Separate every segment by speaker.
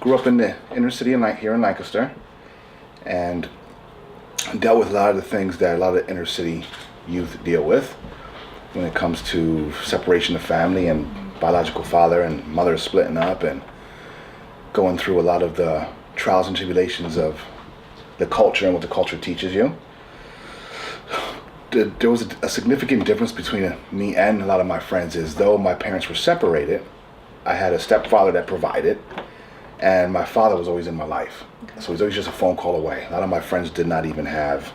Speaker 1: grew up in the inner city here in Lancaster, and dealt with a lot of the things that a lot of inner city youth deal with when it comes to separation of family and biological father and mother splitting up and going through a lot of the trials and tribulations of the culture and what the culture teaches you. There was a significant difference between me and a lot of my friends is though my parents were separated, I had a stepfather that provided, and my father was always in my life. Okay. So he was always just a phone call away. A lot of my friends did not even have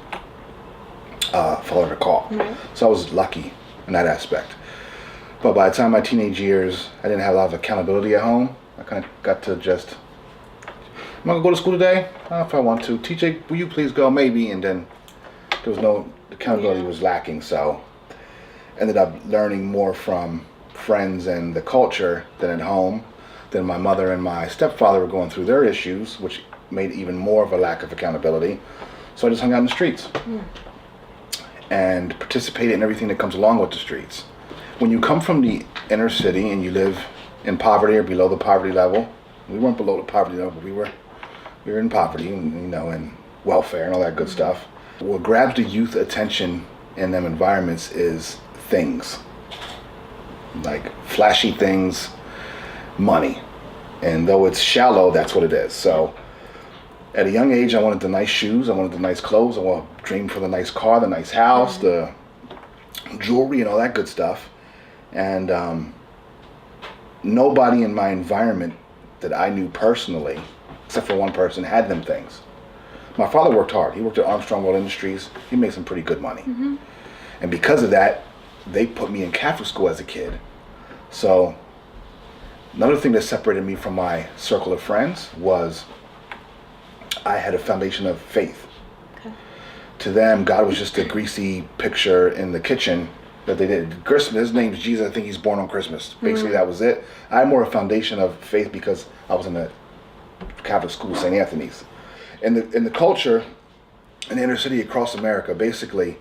Speaker 1: father to call. Mm-hmm. So I was lucky in that aspect. But by the time my teenage years, I didn't have a lot of accountability at home. I kind of got to just, am I going to go to school today? If I want to. TJ, will you please go? Maybe. And then there was no, accountability was lacking. So ended up learning more from friends and the culture than at home. Then my mother and my stepfather were going through their issues, which made even more of a lack of accountability. So I just hung out in the streets and participated in everything that comes along with the streets. When you come from the inner city and you live in poverty or below the poverty level, we weren't below the poverty level, but we were in poverty, and welfare and all that good stuff. What grabs the youth attention in them environments is things, like flashy things, money. And though it's shallow, that's what it is. So at a young age, I wanted the nice shoes, I wanted the nice clothes, I wanted to dream for the nice car, the nice house, the jewelry and all that good stuff. And nobody in my environment that I knew personally, except for one person, had them things. My father worked hard. He worked at Armstrong World Industries. He made some pretty good money. Mm-hmm. And because of that, they put me in Catholic school as a kid. So another thing that separated me from my circle of friends was I had a foundation of faith. Okay. To them, God was just a greasy picture in the kitchen that they did. Christmas, his name's Jesus, I think he's born on Christmas. Basically, that was it. I had more a foundation of faith because I was in a Catholic school, St. Anthony's. In the culture, in the inner city across America, basically,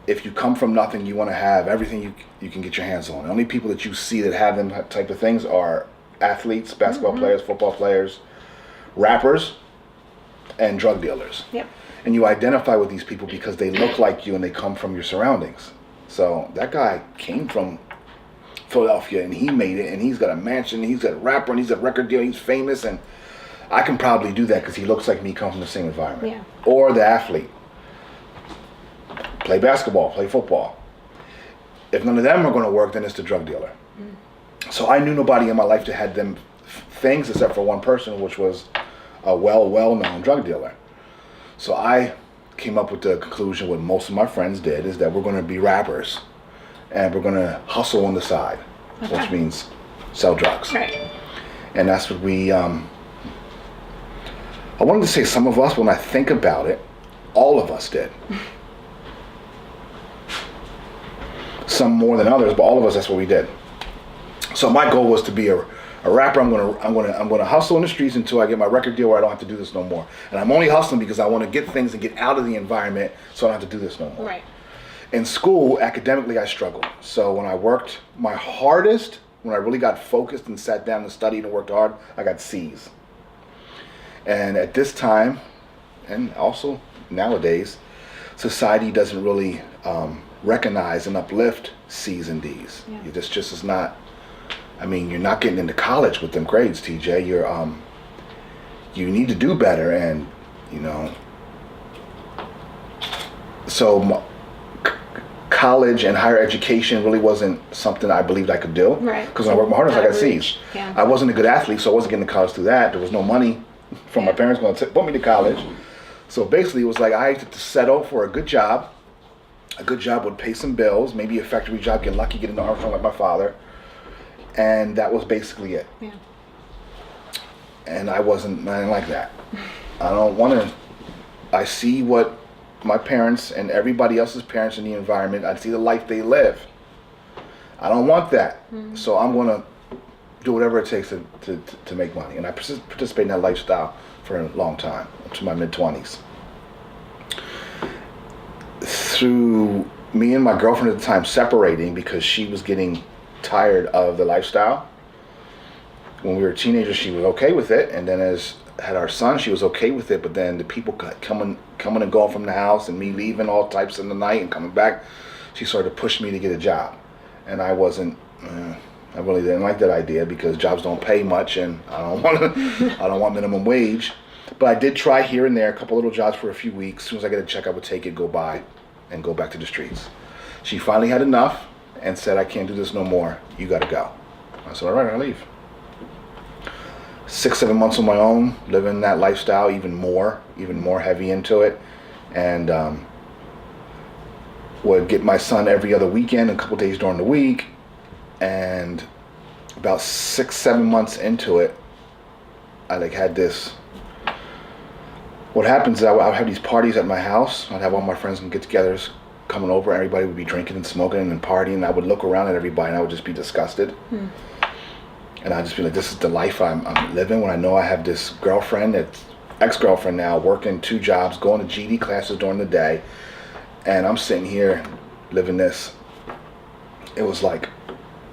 Speaker 1: if you come from nothing, you want to have everything you can get your hands on. The only people that you see that have them type of things are athletes, basketball players, football players, rappers, and drug dealers. Yep. And you identify with these people because they look like you and they come from your surroundings. So that guy came from Philadelphia and he made it, and he's got a mansion, he's got a rapper, and he's a record dealer, he's famous, and I can probably do that because he looks like me, come from the same environment. Yeah. Or the athlete. Play basketball, play football. If none of them are going to work, then it's the drug dealer. Mm. So I knew nobody in my life that had them things except for one person, which was a well-known drug dealer. So I came up with the conclusion, what most of my friends did, is that we're going to be rappers and we're going to hustle on the side, which means sell drugs. Right. And that's what we, I wanted to say some of us, but when I think about it, all of us did. Some more than others, but all of us, that's what we did. So my goal was to be a rapper. I'm gonna hustle in the streets until I get my record deal where I don't have to do this no more. And I'm only hustling because I want to get things and get out of the environment so I don't have to do this no more. Right. In school, academically, I struggled. So when I worked my hardest, when I really got focused and sat down and studied and worked hard, I got C's. And at this time, and also nowadays, society doesn't really recognize and uplift C's and D's. Yeah. This just is not. I mean, you're not getting into college with them grades, TJ. You're you need to do better, and so college and higher education really wasn't something I believed I could do. Right. Because when I worked my hardest, I got C's. Yeah. I wasn't a good athlete, so I wasn't getting to college through that. There was no money from my parents going to put me to college. So basically, it was like I had to settle for a good job. A good job would pay some bills, maybe a factory job, get lucky, get into Armstrong like my father. And that was basically it. Yeah. And I didn't like that. I don't want to, I see what my parents and everybody else's parents in the environment, I see the life they live. I don't want that. Mm-hmm. So I'm going to do whatever it takes to make money. And I participate in that lifestyle for a long time, up to my mid-20s. Through me and my girlfriend at the time separating because she was getting tired of the lifestyle, when we were teenagers, she was okay with it, and then as had our son, she was okay with it. But then the people coming and going from the house, and me leaving all types in the night and coming back, she started to push me to get a job, and I wasn't. I really didn't like that idea because jobs don't pay much, and I don't want minimum wage. But I did try here and there, a couple little jobs for a few weeks. As soon as I get a check, I would take it, go by, and go back to the streets. She finally had enough and said, I can't do this no more. You got to go. I said, all right, I'll leave. 6-7 months on my own, living that lifestyle, even more heavy into it. And would get my son every other weekend, a couple days during the week. And about 6-7 months into it, I had this. What happens is I would have these parties at my house. I'd have all my friends and get-togethers coming over. Everybody would be drinking and smoking and partying. And I would look around at everybody and I would just be disgusted. And I'd just be like, this is the life I'm living when I know I have this girlfriend, that's ex-girlfriend now, working 2 jobs, going to GD classes during the day. And I'm sitting here living this. It was like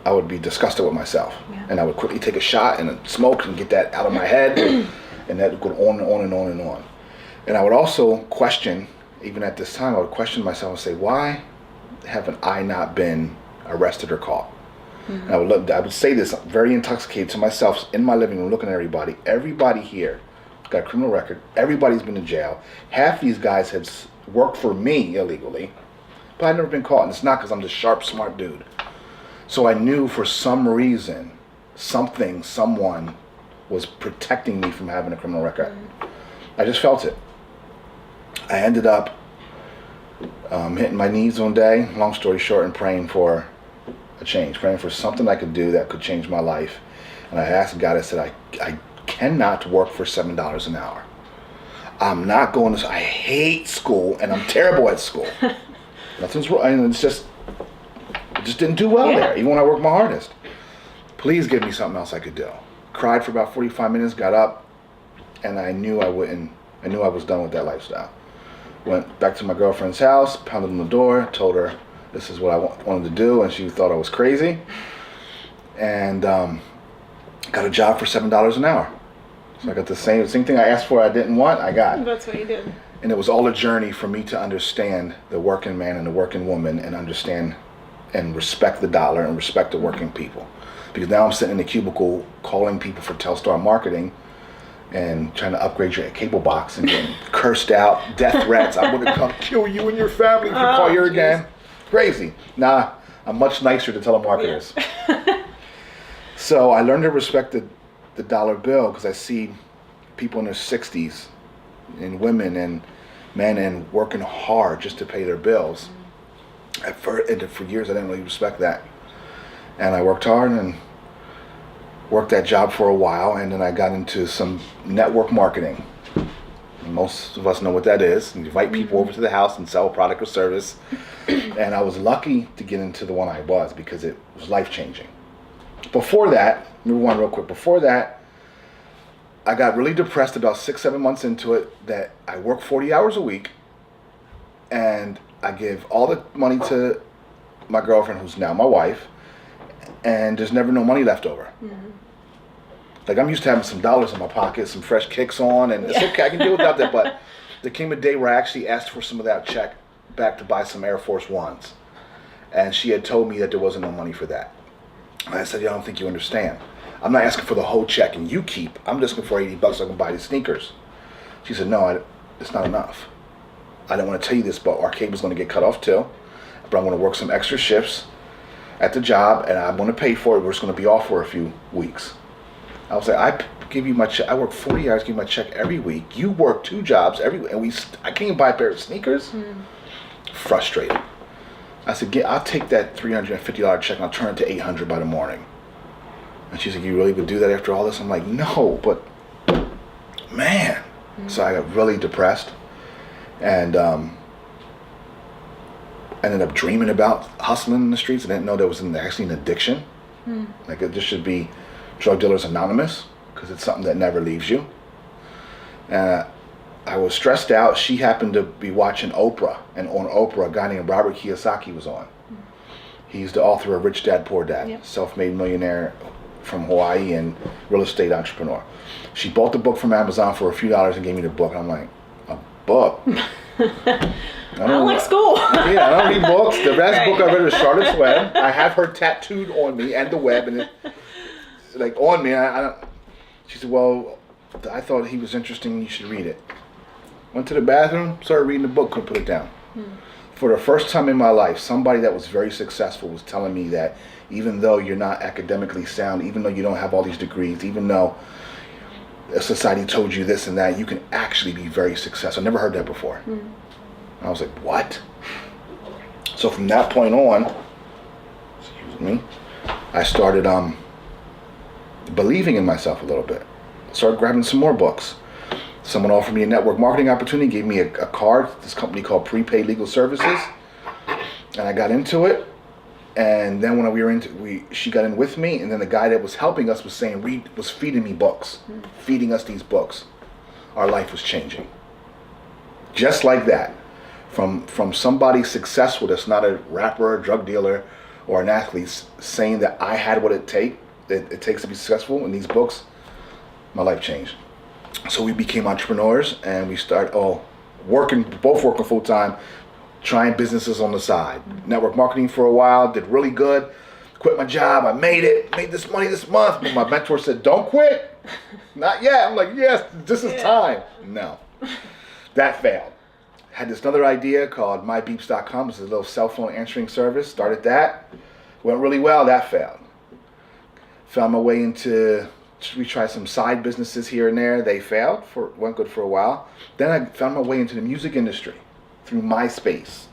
Speaker 1: I would be disgusted with myself. Yeah. And I would quickly take a shot and smoke and get that out of my head. And that would go on and on and on and on. And I would also question, even at this time, I would question myself and say, why haven't I not been arrested or caught? And I would say this very intoxicated to myself in my living room, looking at everybody. Everybody here got a criminal record. Everybody's been in jail. Half these guys have worked for me illegally, but I've never been caught. And it's not because I'm this sharp, smart dude. So I knew for some reason, someone was protecting me from having a criminal record. I just felt it. I ended up hitting my knees one day, long story short, and praying for a change, praying for something I could do that could change my life. And I asked God, I said, I cannot work for $7 an hour. I'm not going to, I hate school, and I'm terrible at school. Nothing's wrong, and it just didn't do well there, even when I worked my hardest. Please give me something else I could do. Cried for about 45 minutes, got up, and I knew I was done with that lifestyle. Went back to my girlfriend's house, pounded on the door, told her this is what I wanted to do, and she thought I was crazy. And got a job for $7 an hour. So I got the same thing I asked for, I didn't want, I got.
Speaker 2: That's what you did.
Speaker 1: And it was all a journey for me to understand the working man and the working woman, and understand and respect the dollar and respect the working people. Because now I'm sitting in the cubicle calling people for Telstar marketing and trying to upgrade your cable box and getting cursed out, death threats. I'm going to come kill you and your family if you call here again. Crazy. Nah, I'm much nicer to telemarketers. Yeah. So I learned to respect the dollar bill because I see people in their 60s and women and men and working hard just to pay their bills. And for years I didn't really respect that. And I worked hard and worked that job for a while, and then I got into some network marketing. Most of us know what that is. You invite people over to the house and sell a product or service. And I was lucky to get into the one I was because it was life-changing. Before that, let me rewind real quick. Before that, I got really depressed about 6-7 months into it that I work 40 hours a week and I give all the money to my girlfriend, who's now my wife, and there's never no money left over. Like, I'm used to having some dollars in my pocket, some fresh kicks on, and it's okay, I can deal without that, but there came a day where I actually asked for some of that check back to buy some Air Force Ones. And she had told me that there wasn't no money for that. And I said, I don't think you understand. I'm not asking for the whole check and you keep. I'm just looking for $80 so I can buy these sneakers. She said, no, it's not enough. I didn't want to tell you this, but our cable's going to get cut off too. But I'm going to work some extra shifts at the job, and I'm going to pay for it. We're just going to be off for a few weeks. I was like, I give you my check. I work 40 hours, give you my check every week. You work 2 jobs every week, and I can't even buy a pair of sneakers. Frustrated. I said, I'll take that $350 check and I'll turn it to $800 by the morning. And she's like, you really would do that after all this? I'm like, no, but man. So I got really depressed and ended up dreaming about hustling in the streets. I didn't know there was actually an addiction. Like, it just should be Drug Dealers Anonymous, because it's something that never leaves you. I was stressed out. She happened to be watching Oprah, and on Oprah, a guy named Robert Kiyosaki was on. He's the author of Rich Dad, Poor Dad, self-made millionaire, from Hawaii and real estate entrepreneur. She bought the book from Amazon for a few dollars and gave me the book. I'm like, a book? I
Speaker 2: don't like school.
Speaker 1: Yeah, I don't read books. The last book I read was Charlotte's Web. I have her tattooed on me and the web, and it's like on me. She said, well, I thought he was interesting. You should read it. Went to the bathroom, started reading the book, couldn't put it down. For the first time in my life, somebody that was very successful was telling me that even though you're not academically sound, even though you don't have all these degrees, even though society told you this and that, you can actually be very successful. I never heard that before. I was like, what? So from that point on, excuse me, I started believing in myself a little bit. Started grabbing some more books. Someone offered me a network marketing opportunity, gave me a card, this company called Prepaid Legal Services, and I got into it. And then when she got in with me, and then the guy that was helping us was saying, was feeding me books, feeding us these books. Our life was changing. Just like that. From somebody successful that's not a rapper, a drug dealer, or an athlete, saying that I had what it takes to be successful in these books, my life changed. So we became entrepreneurs, and we started both working full time, trying businesses on the side. Network marketing for a while, did really good. Quit my job, I made this money this month. But my mentor said, don't quit. Not yet. I'm like, yes, this is time. No, that failed. Had this other idea called mybeeps.com. It's a little cell phone answering service. Started that. Went really well. That failed. Found my way into, we tried some side businesses here and there. They failed. Went good for a while. Then I found my way into the music industry through MySpace.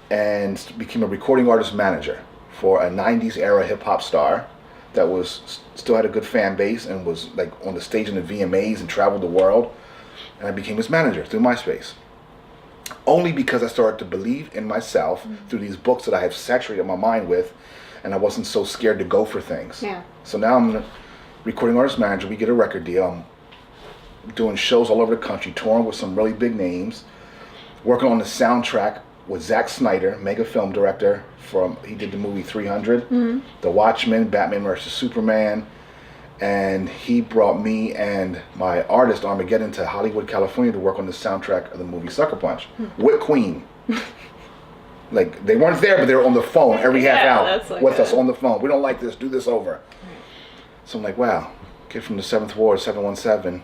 Speaker 1: And became a recording artist manager for a 90s era hip hop star that still had a good fan base and was like on the stage in the VMAs and traveled the world. And I became his manager through MySpace. Only because I started to believe in myself through these books that I have saturated my mind with, and I wasn't so scared to go for things.
Speaker 2: Yeah.
Speaker 1: So now I'm a recording artist manager. We get a record deal. I'm doing shows all over the country, touring with some really big names, working on the soundtrack with Zack Snyder, mega film director. He did the movie 300, The Watchmen, Batman vs. Superman. And he brought me and my artist Armageddon to Hollywood, California to work on the soundtrack of the movie Sucker Punch with Queen. Like, they weren't there, but they were on the phone every half hour with us on the phone. We don't like this, do this over. So I'm like, wow, kid from the 7th Ward, 717,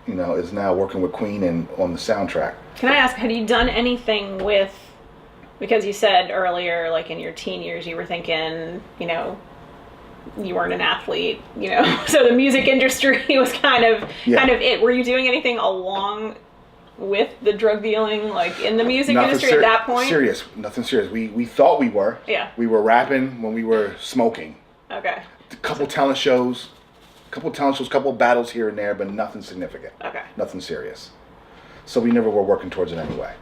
Speaker 1: is now working with Queen and on the soundtrack.
Speaker 2: Can I ask, had you done anything with, because you said earlier, like in your teen years, you were thinking, you weren't an athlete, so the music industry was kind of it. Were you doing anything along with the drug dealing, like in the music industry at that point?
Speaker 1: Nothing serious. We thought we were.
Speaker 2: Yeah.
Speaker 1: We were rapping when we were smoking.
Speaker 2: Okay.
Speaker 1: A couple talent shows, couple battles here and there, but nothing significant.
Speaker 2: Okay.
Speaker 1: Nothing serious. So we never were working towards it anyway.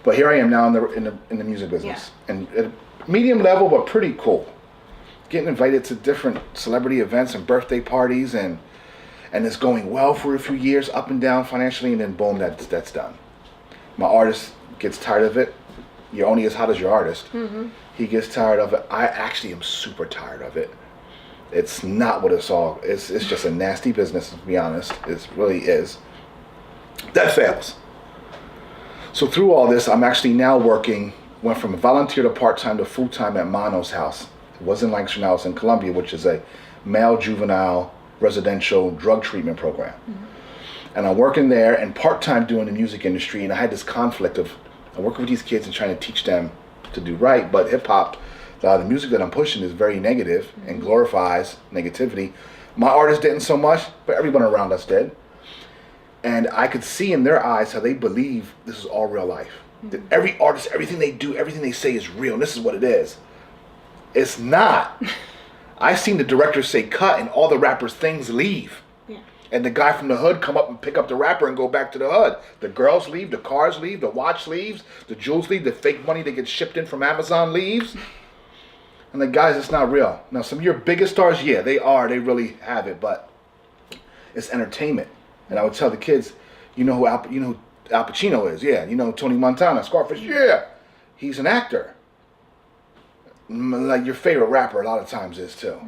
Speaker 1: But here I am now in the music business, and at a medium level, but pretty cool. Getting invited to different celebrity events and birthday parties, and it's going well for a few years, up and down financially, and then boom, that's done. My artist gets tired of it. You're only as hot as your artist. He gets tired of it. I actually am super tired of it. It's not what it's all. It's just a nasty business, to be honest. It really is. That fails. So through all this, I'm actually now went from a volunteer to part-time to full-time at Mono's house. It wasn't Lancaster, now it's in Columbia, which is a male juvenile residential drug treatment program. And I'm working there and part-time doing the music industry, and I had this conflict of I'm working with these kids and trying to teach them to do right, but hip-hop, the music that I'm pushing is very negative and glorifies negativity. My artists didn't so much, but everyone around us did. And I could see in their eyes how they believe this is all real life. That every artist, everything they do, everything they say is real, and this is what it is. It's not. I've seen the directors say cut and all the rappers' things leave. Yeah. And the guy from the hood come up and pick up the rapper and go back to the hood. The girls leave, the cars leave, the watch leaves, the jewels leave, the fake money that gets shipped in from Amazon leaves. And the guys, it's not real. Now, some of your biggest stars, yeah, they really have it, but it's entertainment. And I would tell the kids, you know who Al Pacino is? Yeah. You know Tony Montana, Scarface? Yeah. He's an actor. Like your favorite rapper a lot of times is too.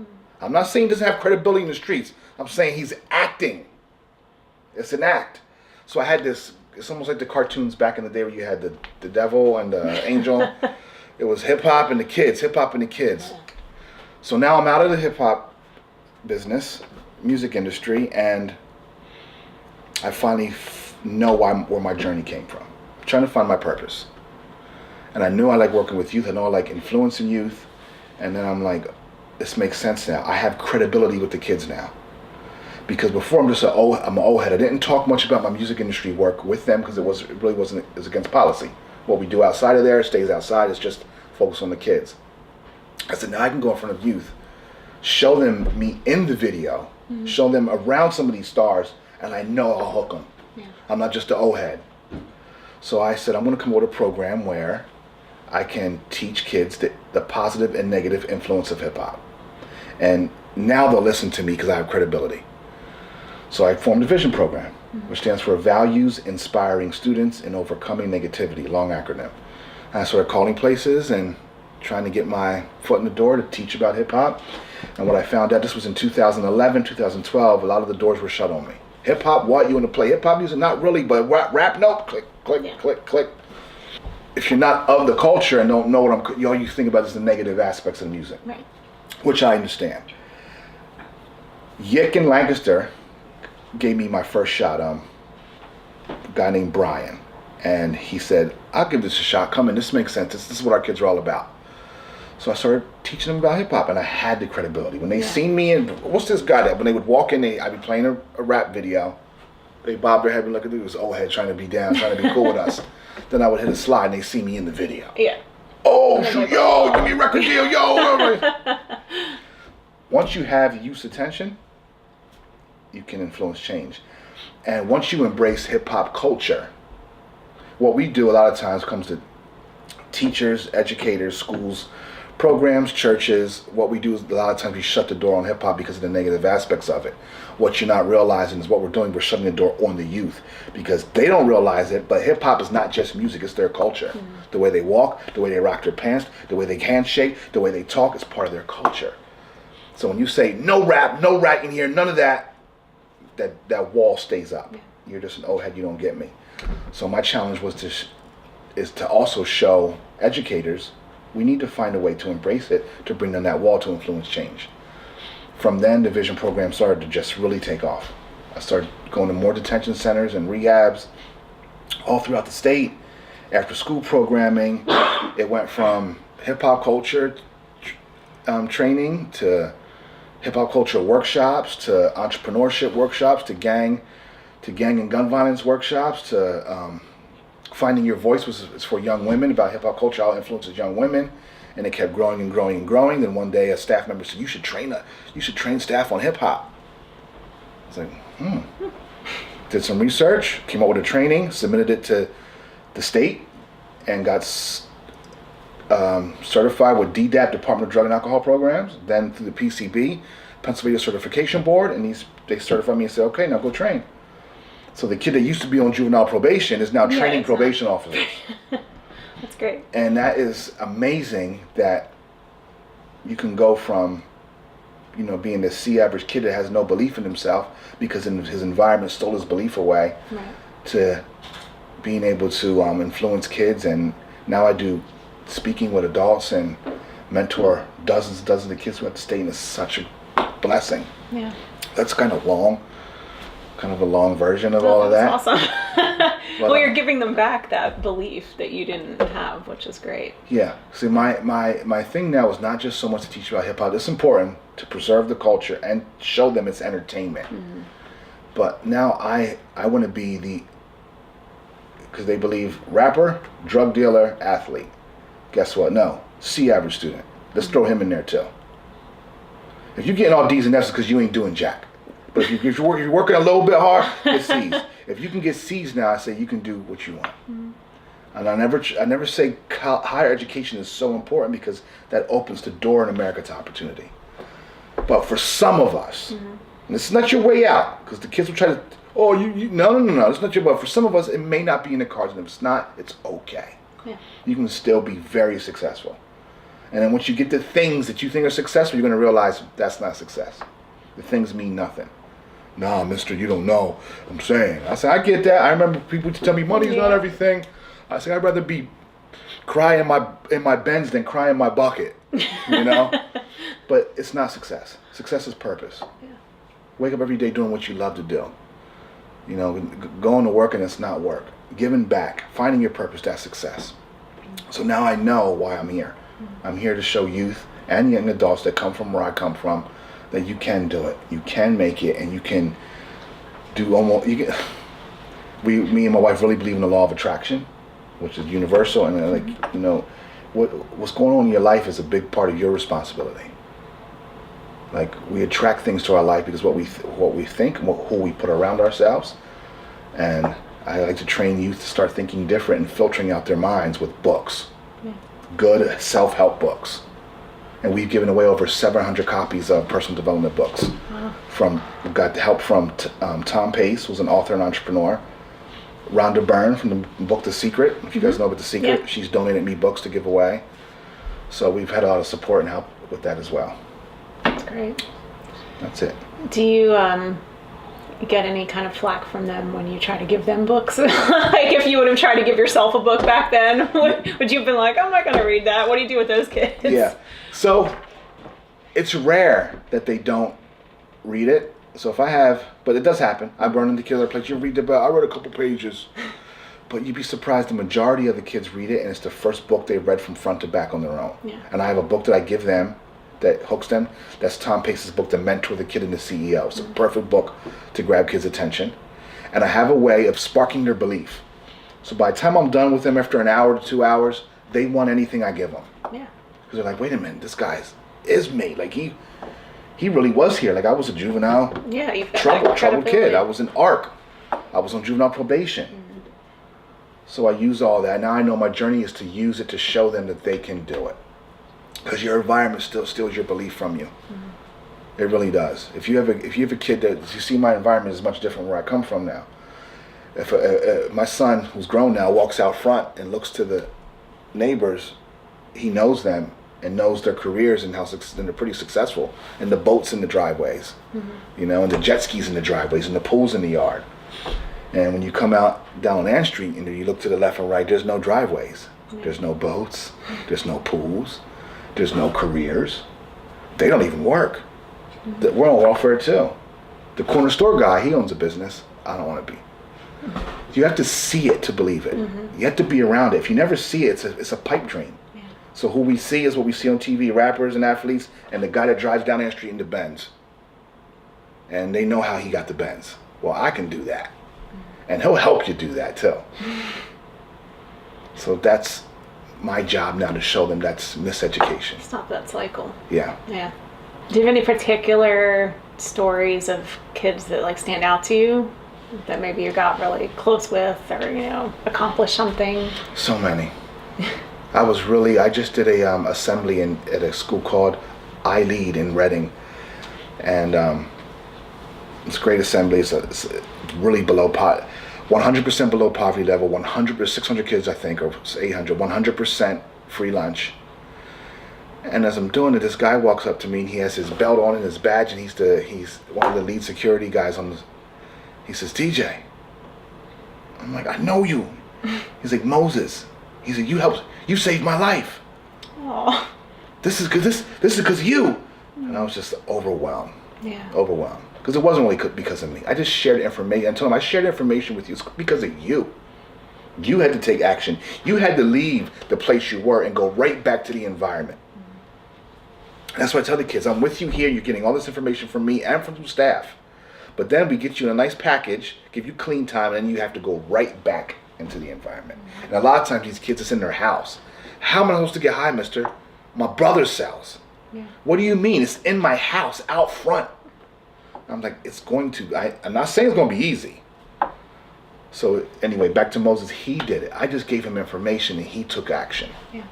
Speaker 1: I'm not saying he doesn't have credibility in the streets. I'm saying he's acting. It's an act. So I had this, it's almost like the cartoons back in the day where you had the devil and the angel. It was hip hop and the kids, hip hop and the kids. So now I'm out of the hip hop business, music industry, and I finally know where my journey came from. I'm trying to find my purpose. And I knew I like working with youth. I know I like influencing youth. And then I'm like, this makes sense now. I have credibility with the kids now. Because before I'm an old head. I didn't talk much about my music industry work with them because it really wasn't, it was against policy. What we do outside of there stays outside. It's just focus on the kids. I said, now I can go in front of youth, show them me in the video, show them around some of these stars, and I know I'll hook them. Yeah. I'm not just an old head. So I said, I'm going to come up with a program where I can teach kids the positive and negative influence of hip hop. And now they'll listen to me because I have credibility. So I formed a vision program, which stands for Values Inspiring Students in Overcoming Negativity, long acronym. And I started calling places and trying to get my foot in the door to teach about hip hop. And what I found out, this was in 2011, 2012, a lot of the doors were shut on me. Hip hop, what? You want to play hip hop music? Not really, but rap? Nope. Click, click, click, click. If you're not of the culture and don't know what all you think about is the negative aspects of the music, right? Which I understand. Yick in Lancaster gave me my first shot. A guy named Brian, and he said, "I'll give this a shot. Come in. This makes sense. This is what our kids are all about." So I started teaching them about hip hop, and I had the credibility. When they seen me, and what's this guy that when they would walk in, I'd be playing a rap video. They bob their head and look at this old head trying to be down, trying to be cool with us. Then I would hit a slide, and they see me in the video. Yeah. Oh, shoot, yo, give me a record deal, yo. Once you have youth's attention, you can influence change. And once you embrace hip hop culture, what we do a lot of times comes to teachers, educators, schools, programs, churches. What we do is a lot of times we shut the door on hip hop because of the negative aspects of it. What you're not realizing is what we're doing, we're shutting the door on the youth because they don't realize it, but hip hop is not just music, it's their culture. The way they walk, the way they rock their pants, the way they handshake, the way they talk is part of their culture. So when you say no rap in here, none of that, that wall stays up. You're just an old head, you don't get me. So my challenge was to also show educators we need to find a way to embrace it, to bring down that wall to influence change. From then, the vision program started to just really take off. I started going to more detention centers and rehabs all throughout the state. After school programming, it went from hip hop culture training to hip hop culture workshops to entrepreneurship workshops to gang and gun violence workshops to finding your voice is for young women about hip hop culture, how it influences young women, and it kept growing and growing and growing. Then one day a staff member said, you should train staff on hip hop. I was like, Did some research, came up with a training, submitted it to the state, and got certified with DDAP, Department of Drug and Alcohol Programs, then through the PCB, Pennsylvania Certification Board, and they certified me and said, okay, now go train. So the kid that used to be on juvenile probation is now training probation officers.
Speaker 2: That's great.
Speaker 1: And that is amazing that you can go from, being this C-average kid that has no belief in himself because his environment stole his belief away, to being able to influence kids. And now I do speaking with adults and mentor dozens of kids throughout the state, and it's such a blessing. Yeah. That's kind of a long version of all of that.
Speaker 2: Awesome. Well, you're giving them back that belief that you didn't have, which is great.
Speaker 1: Yeah. See, my thing now is not just so much to teach about hip hop. It's important to preserve the culture and show them it's entertainment. Mm-hmm. But now I want to be because they believe rapper, drug dealer, athlete. Guess what? No. C-average student. Let's throw him in there too. If you're getting all D's and F's because you ain't doing jack. But if you're working a little bit hard, get C's. If you can get C's now, I say you can do what you want. Mm-hmm. And I never say higher education is so important because that opens the door in America to opportunity. But for some of us, and it's not your way out, because the kids will try to, no, it's not your way. But for some of us, it may not be in the cards, and if it's not, it's okay. Yeah. You can still be very successful. And then once you get the things that you think are successful, you're going to realize that's not success. The things mean nothing. Nah, mister, you don't know. I'm saying. I said, I get that. I remember people used to tell me money's not everything. I said, I'd rather be cry in my Benz than cry in my bucket. You know? But it's not success. Success is purpose. Yeah. Wake up every day doing what you love to do. You know, going to work and it's not work. Giving back, finding your purpose, that's success. So now I know why I'm here. I'm here to show youth and young adults that come from where I come from that you can do it. You can make it, and you can do almost. Me and my wife really believe in the law of attraction, which is universal, and like, you know, what's going on in your life is a big part of your responsibility. Like, we attract things to our life because what we think and who we put around ourselves. And I like to train youth to start thinking different and filtering out their minds with books. Yeah. Good self-help books. And we've given away over 700 copies of personal development books. Wow. We've got help from Tom Pace, who's an author and entrepreneur. Rhonda Byrne from the book The Secret. If you guys know about The Secret, she's donated me books to give away. So we've had a lot of support and help with that as well.
Speaker 2: That's great.
Speaker 1: That's it.
Speaker 2: Do you get any kind of flack from them when you try to give them books? Like, if you would have tried to give yourself a book back then, would you have been like, I'm not going to read that? What do you do with those kids?
Speaker 1: Yeah. So it's rare that they don't read it. So if I have, but it does happen. I burn in the killer place. You read the book. I read a couple pages. But you'd be surprised the majority of the kids read it, and it's the first book they've read from front to back on their own. Yeah. And I have a book that I give them that hooks them. That's Tom Pace's book, The Mentor, the Kid, and the CEO. It's a perfect book to grab kids' attention. And I have a way of sparking their belief. So by the time I'm done with them after an hour to 2 hours, they want anything I give them. Yeah. Because they're like, wait a minute, this guy's is me. Like, he really was here. Like, I was a juvenile troubled kid. I was in ARC. I was on juvenile probation. Mm-hmm. So I use all that. Now I know my journey is to use it to show them that they can do it. Because your environment still steals your belief from you. Mm-hmm. It really does. If you have a kid that, you see, my environment is much different where I come from now. If my son, who's grown now, walks out front and looks to the neighbors, he knows them and knows their careers and they're pretty successful. And the boats in the driveways, mm-hmm. you know, and the jet skis in the driveways and the pools in the yard. And when you come out down on Ann Street and you look to the left and right, there's no driveways. Mm-hmm. There's no boats. There's no pools. There's no careers. They don't even work. Mm-hmm. We're on welfare too. The corner store guy, he owns a business. I don't want to be. Mm-hmm. You have to see it to believe it. Mm-hmm. You have to be around it. If you never see it, it's a pipe dream. Yeah. So who we see is what we see on TV, rappers and athletes, and the guy that drives down Ann Street in the Benz. And they know how he got the Benz. Well, I can do that. Mm-hmm. And he'll help you do that too. So that's my job now, to show them that's miseducation.
Speaker 2: Stop that cycle.
Speaker 1: Yeah.
Speaker 2: Yeah. Do you have any particular stories of kids that like stand out to you that maybe you got really close with, or, you know, accomplished something?
Speaker 1: So many. I just did a assembly at a school called I Lead in Reading, and it's a great assembly. It's really below 100% below poverty level. 600 kids, I think, or 800. 100% free lunch. And as I'm doing it, this guy walks up to me and he has his belt on and his badge, and he's one of the lead security guys on the. He says, DJ. I'm like, I know you. He's like, Moses. He said, you saved my life.
Speaker 2: Aww.
Speaker 1: This is because of you. And I was just overwhelmed.
Speaker 2: Yeah.
Speaker 1: Overwhelmed. Because it wasn't really because of me. I just shared information. I told him, I shared information with you. It's because of you. You had to take action. You had to leave the place you were and go right back to the environment. Mm-hmm. That's what I tell the kids. I'm with you here. You're getting all this information from me and from staff. But then we get you in a nice package, give you clean time, and then you have to go right back into the environment. Mm-hmm. And a lot of times these kids, it's in their house. How am I supposed to get high, mister? My brother's cells. Yeah. What do you mean? It's in my house, out front. I'm like, I'm not saying it's going to be easy. So anyway, back to Moses, he did it. I just gave him information and he took action. Yeah.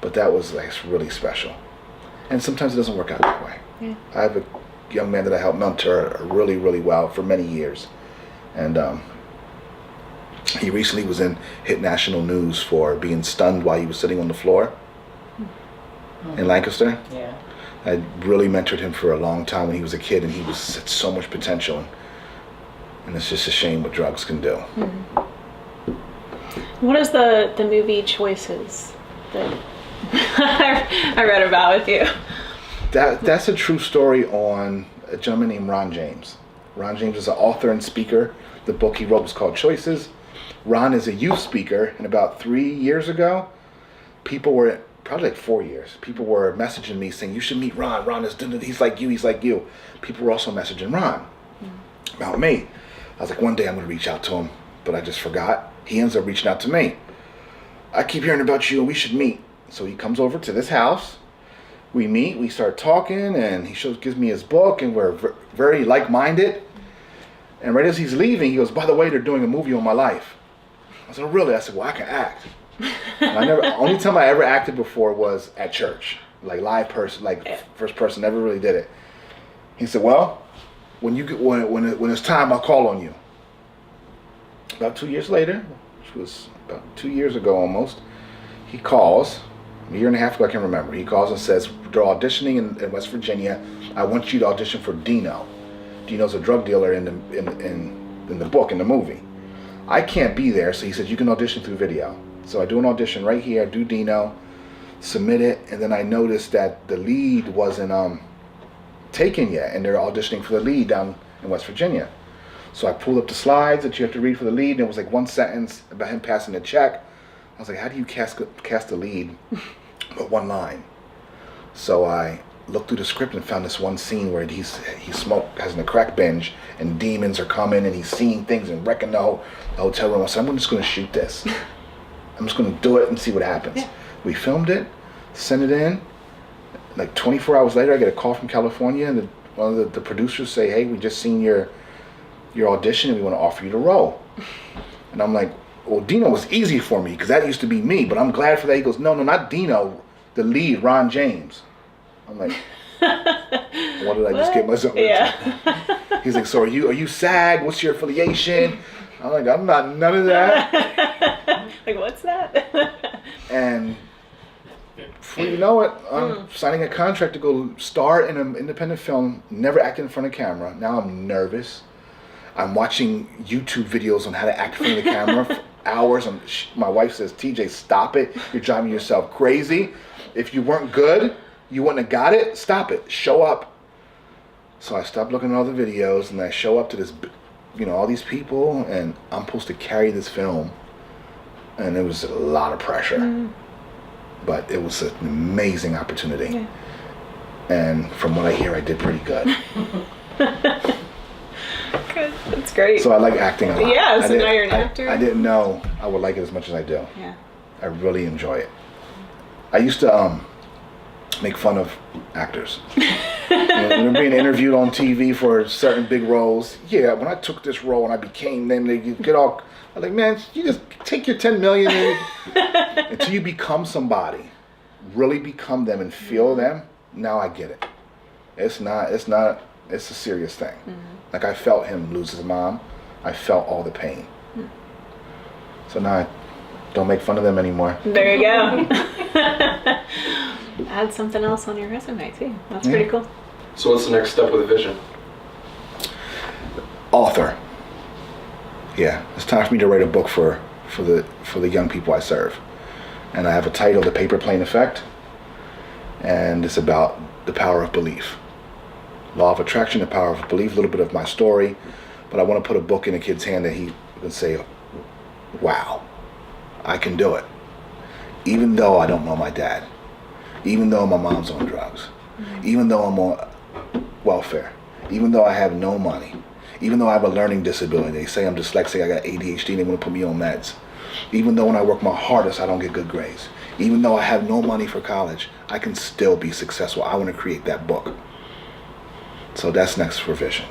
Speaker 1: But that was like really special. And sometimes it doesn't work out that way. Yeah. I have a young man that I helped mentor really, really well for many years. And he recently was hit national news for being stunned while he was sitting on the floor. in Lancaster.
Speaker 3: Yeah.
Speaker 1: I really mentored him for a long time when he was a kid, and he had so much potential. And it's just a shame what drugs can do.
Speaker 2: What is the movie choices that I read about with you?
Speaker 1: That's a true story on a gentleman named Ron James. Ron James is an author and speaker. The book he wrote was called Choices. Ron is a youth speaker, and about 3 years ago, people were, probably like 4 years, people were messaging me saying, you should meet Ron. Ron is, he's like you, he's like you. People were also messaging Ron about me. I was like, one day I'm going to reach out to him, but I just forgot. He ends up reaching out to me. I keep hearing about you, and we should meet. So he comes over to this house. We meet, we start talking, and he gives me his book, and we're very like-minded. And right as he's leaving, he goes, by the way, they're doing a movie on my life. I said, oh, really? I said, well, I can act. And only time I ever acted before was at church, like live person, like first person, never really did it. He said, well, when it's time, I'll call on you. About 2 years later, which was about 2 years ago almost, he calls, a year and a half ago, I can remember. He calls and says, they're auditioning in West Virginia. I want you to audition for Dino. Dino's a drug dealer in the book, in the movie. I can't be there, so he said, you can audition through video. So I do an audition right here, do Dino, submit it, and then I noticed that the lead wasn't taken yet, and they're auditioning for the lead down in West Virginia. So I pulled up the slides that you have to read for the lead, and it was like one sentence about him passing the check. I was like, how do you cast the lead but one line? So I looked through the script and found this one scene where he has a crack binge, and demons are coming, and he's seeing things and wrecking the hotel room. I said, I'm just going to shoot this. I'm just going to do it and see what happens. Yeah. We filmed it, sent it in. Like 24 hours later, I get a call from California, and one of the producers say, hey, we just seen your audition, and we want to offer you the role. And I'm like, well, Dino was easy for me, because that used to be me, but I'm glad for that. He goes, no, not Dino, the lead, Ron James. I'm like, what did I just get myself into? Yeah. He's like, so are you SAG? What's your affiliation? I'm like, I'm not none of that.
Speaker 2: Like, what's that?
Speaker 1: And before you know it, I'm signing a contract to go star in an independent film, never acted in front of camera. Now I'm nervous. I'm watching YouTube videos on how to act in front of the camera for hours. My wife says, TJ, stop it. You're driving yourself crazy. If you weren't good, you wouldn't have got it. Stop it. Show up. So I stopped looking at all the videos, and I show up to this, all these people, and I'm supposed to carry this film. And it was a lot of pressure. But it was an amazing opportunity. Yeah. And from what I hear, I did pretty good.
Speaker 2: Good. That's great.
Speaker 1: So I like acting a lot.
Speaker 2: Yeah, so now you're an actor.
Speaker 1: I didn't know I would like it as much as I do.
Speaker 2: Yeah.
Speaker 1: I really enjoy it. I used to make fun of actors. When being interviewed on TV for certain big roles. Yeah, when I took this role and I became them, you get all. I'm like, man, you just take your 10 million until you become somebody, really become them and feel them. Now I get it. It's a serious thing. Like, I felt him lose his mom. I felt all the pain. So now I don't make fun of them anymore.
Speaker 2: There you go. Add something else on your resume too. That's pretty cool.
Speaker 4: So what's the next step with a vision?
Speaker 1: Author. Yeah, it's time for me to write a book for the young people I serve. And I have a title, The Paper Plane Effect. And it's about the power of belief. Law of attraction, the power of belief, a little bit of my story. But I want to put a book in a kid's hand that he can say, wow, I can do it. Even though I don't know my dad. Even though my mom's on drugs. Even though I'm on welfare. Even though I have no money. Even though I have a learning disability. They say I'm dyslexic, I got ADHD, and they want to put me on meds. Even though when I work my hardest, I don't get good grades. Even though I have no money for college, I can still be successful. I want to create that book. So that's next for Vision.